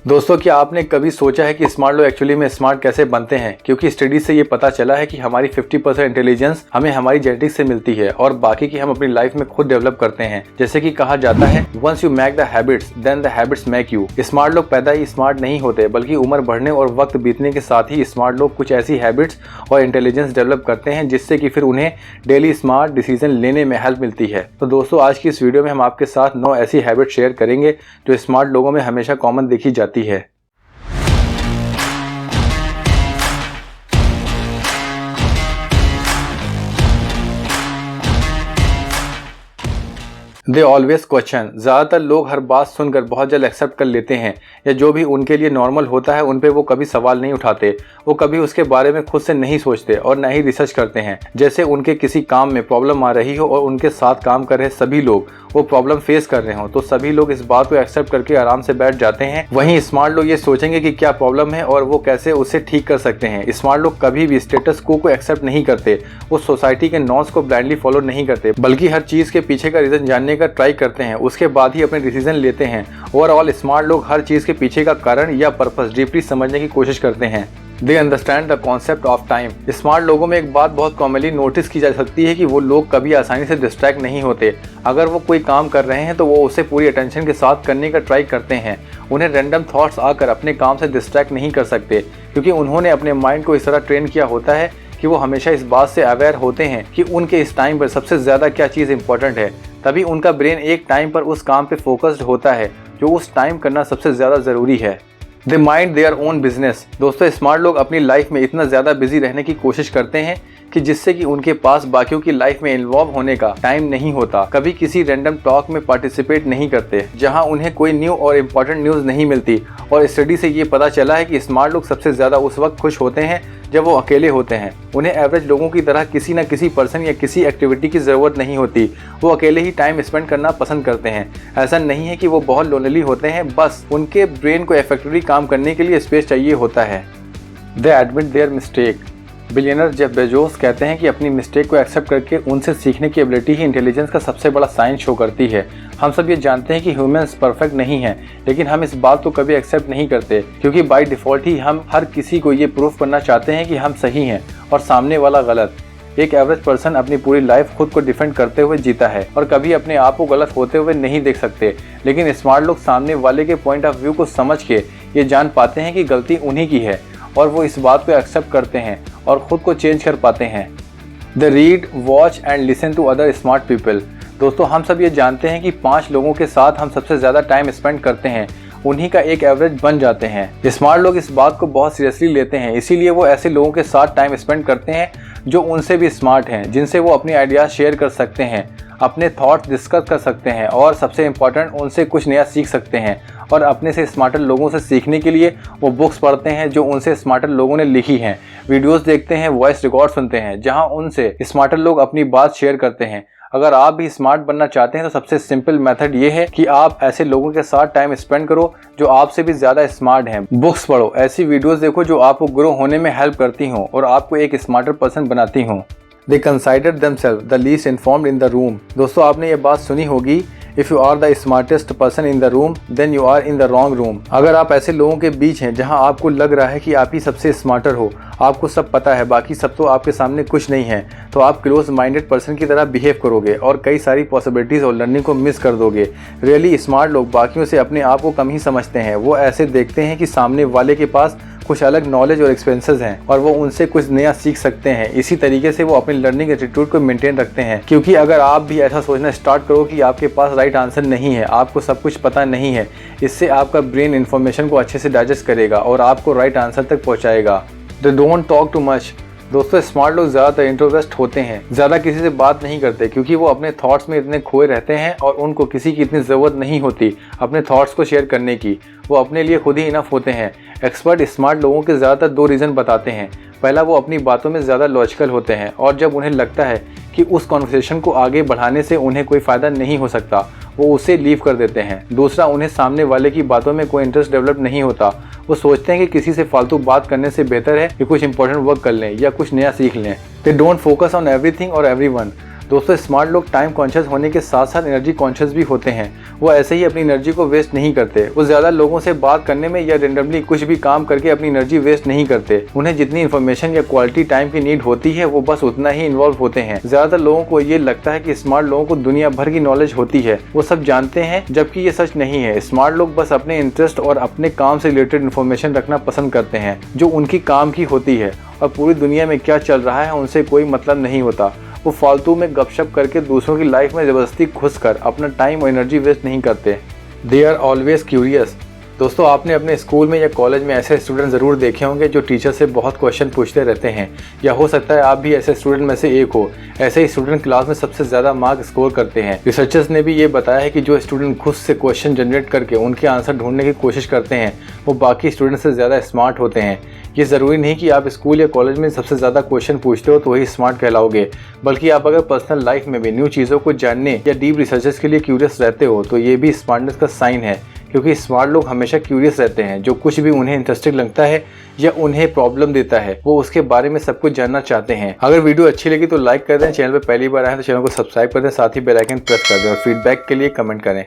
दोस्तों, क्या आपने कभी सोचा है कि स्मार्ट लोग एक्चुअली में स्मार्ट कैसे बनते हैं? क्योंकि स्टडी से ये पता चला है कि हमारी 50% इंटेलिजेंस हमें हमारी जेनेटिक्स से मिलती है और बाकी की हम अपनी लाइफ में खुद डेवलप करते हैं। जैसे कि कहा जाता है, once you make the habits then the habits make you. Smart लोग पैदा ही स्मार्ट नहीं होते, बल्कि उम्र बढ़ने और वक्त बीतने के साथ ही स्मार्ट लोग कुछ ऐसी हैबिट्स और इंटेलिजेंस डेवलप करते हैं जिससे कि फिर उन्हें डेली स्मार्ट डिसीजन लेने में हेल्प मिलती है। तो दोस्तों, आज की इस वीडियो में हम आपके साथ 9 ऐसी हैबिट शेयर करेंगे जो स्मार्ट लोगों में हमेशा कॉमन देखी जाती है। They always question. ज़्यादातर लोग हर बात सुनकर बहुत जल्द एक्सेप्ट कर लेते हैं, या जो भी उनके लिए नॉर्मल होता है उन पे वो कभी सवाल नहीं उठाते। वो कभी उसके बारे में खुद से नहीं सोचते और न ही रिसर्च करते हैं। जैसे उनके किसी काम में प्रॉब्लम आ रही हो और उनके साथ काम कर रहे सभी लोग वो प्रॉब्लम फेस कर रहे हो, तो सभी लोग इस बात को एक्सेप्ट करके आराम से बैठ जाते हैं। वहीं स्मार्ट लोग ये सोचेंगे कि क्या प्रॉब्लम है और वो कैसे उसे ठीक कर सकते हैं। स्मार्ट लोग कभी भी स्टेटस को एक्सेप्ट नहीं करते, वो सोसाइटी के नॉर्म्स को ब्लाइंडली फॉलो नहीं करते, बल्कि हर चीज़ के पीछे का रीज़न जानने का ट्राई करते हैं, उसके बाद ही अपने डिसीजन लेते हैं। ओवरऑल स्मार्ट लोग हर चीज़ के पीछे का कारण या पर्पस डीपली समझने की कोशिश करते हैं। They understand the concept of time. Smart लोगों में एक बात बहुत कॉमनली नोटिस की जा सकती है कि वो लोग कभी आसानी से डिस्ट्रैक्ट नहीं होते। अगर वो कोई काम कर रहे हैं तो वो उसे पूरी अटेंशन के साथ करने का ट्राई करते हैं। उन्हें रैंडम थॉट्स आकर अपने काम से डिस्ट्रैक्ट नहीं कर सकते, क्योंकि उन्होंने अपने माइंड को इस तरह ट्रेन किया होता है कि वो हमेशा इस बात से अवेयर होते हैं कि उनके इस टाइम पर सबसे ज़्यादा क्या चीज़ इंपॉर्टेंट है। तभी उनका ब्रेन एक टाइम पर उस काम पे फोकस्ड होता है जो उस टाइम करना सबसे ज़्यादा ज़रूरी है। दे माइंड देयर ओन बिजनेस। दोस्तों, स्मार्ट लोग अपनी लाइफ में इतना ज़्यादा बिजी रहने की कोशिश करते हैं कि जिससे कि उनके पास बाकियों की लाइफ में इन्वॉल्व होने का टाइम नहीं होता। कभी किसी रैंडम टॉक में पार्टिसिपेट नहीं करते जहां उन्हें कोई न्यू और इम्पोर्टेंट न्यूज़ नहीं मिलती। और स्टडी से ये पता चला है कि स्मार्ट लोग सबसे ज़्यादा उस वक्त खुश होते हैं जब वो अकेले होते हैं। उन्हें एवरेज लोगों की तरह किसी न किसी पर्सन या किसी एक्टिविटी की ज़रूरत नहीं होती। वो अकेले ही टाइम स्पेंड करना पसंद करते हैं। ऐसा नहीं है कि वो बहुत लोनली होते हैं, बस उनके ब्रेन को इफेक्टिवली काम करने के लिए स्पेस चाहिए होता है। दे admit their mistake. Billionaire Jeff Bezos कहते हैं कि अपनी मिस्टेक को एक्सेप्ट करके उनसे सीखने की एबिलिटी ही इंटेलिजेंस का सबसे बड़ा साइन शो करती है। हम सब ये जानते हैं कि ह्यूमंस परफेक्ट नहीं हैं, लेकिन हम इस बात को कभी एक्सेप्ट नहीं करते, क्योंकि बाय डिफ़ॉल्ट ही हम हर किसी को ये प्रूफ करना चाहते हैं कि हम सही हैं और सामने वाला गलत। एक एवरेज पर्सन अपनी पूरी लाइफ खुद को डिफेंड करते हुए जीता है और कभी अपने आप को गलत होते हुए नहीं देख सकते। लेकिन स्मार्ट लोग सामने वाले के पॉइंट ऑफ व्यू को समझ के ये जान पाते हैं कि गलती उन्हीं की है और वो इस बात को एक्सेप्ट करते हैं और ख़ुद को चेंज कर पाते हैं। The read, watch and listen to other smart people. दोस्तों, हम सब ये जानते हैं कि 5 लोगों के साथ हम सबसे ज़्यादा टाइम स्पेंड करते हैं, उन्हीं का एक एवरेज बन जाते हैं। स्मार्ट लोग इस बात को बहुत सीरियसली लेते हैं, इसीलिए वो ऐसे लोगों के साथ टाइम स्पेंड करते हैं जो उनसे भी स्मार्ट हैं, जिनसे वो अपनी आइडियाज़ शेयर कर सकते हैं, अपने थॉट्स डिस्कस कर सकते हैं और सबसे इम्पॉर्टेंट उनसे कुछ नया सीख सकते हैं। और अपने से स्मार्टर लोगों से सीखने के लिए वो बुक्स पढ़ते हैं जो उनसे स्मार्टर लोगों ने लिखी हैं, वीडियोस देखते हैं, वॉइस रिकॉर्ड सुनते हैं जहां उनसे स्मार्टर लोग अपनी बात शेयर करते हैं। अगर आप भी स्मार्ट बनना चाहते हैं तो सबसे सिंपल मेथड ये है कि आप ऐसे लोगों के साथ टाइम स्पेंड करो जो आपसे भी ज़्यादा स्मार्ट हैं। बुक्स पढ़ो, ऐसी वीडियोस देखो जो आपको ग्रो होने में हेल्प करती हों और आपको एक स्मार्टर पर्सन बनाती हों। They consider themselves the least informed in the room। दोस्तों, आपने ये बात सुनी होगी, If you are the smartest person in the room, then you are in the wrong room। अगर आप ऐसे लोगों के बीच हैं जहां आपको लग रहा है कि आप ही सबसे स्मार्टर हो, आपको सब पता है, बाकी सब तो आपके सामने कुछ नहीं है, तो आप क्लोज माइंडेड पर्सन की तरह बिहेव करोगे और कई सारी पॉसिबिलिटीज़ और लर्निंग को मिस कर दोगे। रियली स्मार्ट लोग बाकियों से अपने आप को कम ही समझते हैं। वो ऐसे देखते हैं कि सामने वाले के पास कुछ अलग नॉलेज और एक्सपीरियंसेस हैं और वो उनसे कुछ नया सीख सकते हैं। इसी तरीके से वो अपनी लर्निंग एटीट्यूड को मेंटेन रखते हैं, क्योंकि अगर आप भी ऐसा सोचना स्टार्ट करो कि आपके पास राइट आंसर नहीं है, आपको सब कुछ पता नहीं है, इससे आपका ब्रेन इन्फॉर्मेशन को अच्छे से डाइजेस्ट करेगा और आपको राइट आंसर तक पहुँचाएगा। They don't talk too much. दोस्तों, स्मार्ट लोग ज़्यादातर इंट्रोवर्ट होते हैं, ज़्यादा किसी से बात नहीं करते, क्योंकि वो अपने थॉट्स में इतने खोए रहते हैं और उनको किसी की इतनी ज़रूरत नहीं होती अपने थॉट्स को शेयर करने की। वो अपने लिए खुद ही इनफ होते हैं। एक्सपर्ट स्मार्ट लोगों के ज़्यादातर 2 रीज़न बताते हैं। पहला, वो अपनी बातों में ज़्यादा लॉजिकल होते हैं और जब उन्हें लगता है कि उस कॉन्वर्सेशन को आगे बढ़ाने से उन्हें कोई फ़ायदा नहीं हो सकता, वो उसे लीव कर देते हैं। दूसरा, उन्हें सामने वाले की बातों में कोई इंटरेस्ट डेवलप नहीं होता। वो सोचते हैं कि किसी से फालतू बात करने से बेहतर है कि कुछ इंपॉर्टेंट वर्क कर लें या कुछ नया सीख लें। They don't focus on everything और एवरीवन। दोस्तों स्मार्ट लोग टाइम कॉन्शियस होने के साथ साथ एनर्जी कॉन्शियस भी होते हैं। वो ऐसे ही अपनी एनर्जी को वेस्ट नहीं करते। वो ज़्यादा लोगों से बात करने में या रेंडमली कुछ भी काम करके अपनी एनर्जी वेस्ट नहीं करते। उन्हें जितनी इन्फॉर्मेशन या क्वालिटी टाइम की नीड होती है वो बस उतना ही इन्वॉल्व होते हैं। ज़्यादातर लोगों को ये लगता है कि स्मार्ट लोगों को दुनिया भर की नॉलेज होती है, वो सब जानते हैं, जबकि ये सच नहीं है। स्मार्ट लोग बस अपने इंटरेस्ट और अपने काम से रिलेटेड इन्फॉर्मेशन रखना पसंद करते हैं जो उनकी काम की होती है, और पूरी दुनिया में क्या चल रहा है उनसे कोई मतलब नहीं होता। वो फालतू में गपशप करके दूसरों की लाइफ में ज़बरदस्ती घुसकर अपना टाइम और एनर्जी वेस्ट नहीं करते। They are always curious. दोस्तों आपने अपने स्कूल में या कॉलेज में ऐसे स्टूडेंट ज़रूर देखे होंगे जो टीचर से बहुत क्वेश्चन पूछते रहते हैं, या हो सकता है आप भी ऐसे स्टूडेंट में से एक हो। ऐसे ही स्टूडेंट क्लास में सबसे ज़्यादा मार्क स्कोर करते हैं। रिसर्चर्स ने भी ये बताया है कि जो स्टूडेंट खुद से क्वेश्चन जनरेट करके उनके आंसर ढूंढने की कोशिश करते हैं वो बाकी स्टूडेंट से ज़्यादा स्मार्ट होते हैं। ये ज़रूरी नहीं कि आप स्कूल या कॉलेज में सबसे ज़्यादा क्वेश्चन पूछते हो तो वही स्मार्ट कहलाओगे, बल्कि आप अगर पर्सनल लाइफ में भी न्यू चीज़ों को जानने या डीप रिसर्चेस के लिए क्यूरियस रहते हो तो ये भी स्मार्टनेस का साइन है। क्योंकि स्मार्ट लोग हमेशा क्यूरियस रहते हैं। जो कुछ भी उन्हें इंटरेस्टिंग लगता है या उन्हें प्रॉब्लम देता है वो उसके बारे में सब कुछ जानना चाहते हैं। अगर वीडियो अच्छी लगी तो लाइक कर दें, चैनल पर पहली बार आए तो चैनल को सब्सक्राइब कर दें, साथ ही बेल आइकन प्रेस कर दें और फीडबैक के लिए कमेंट करें।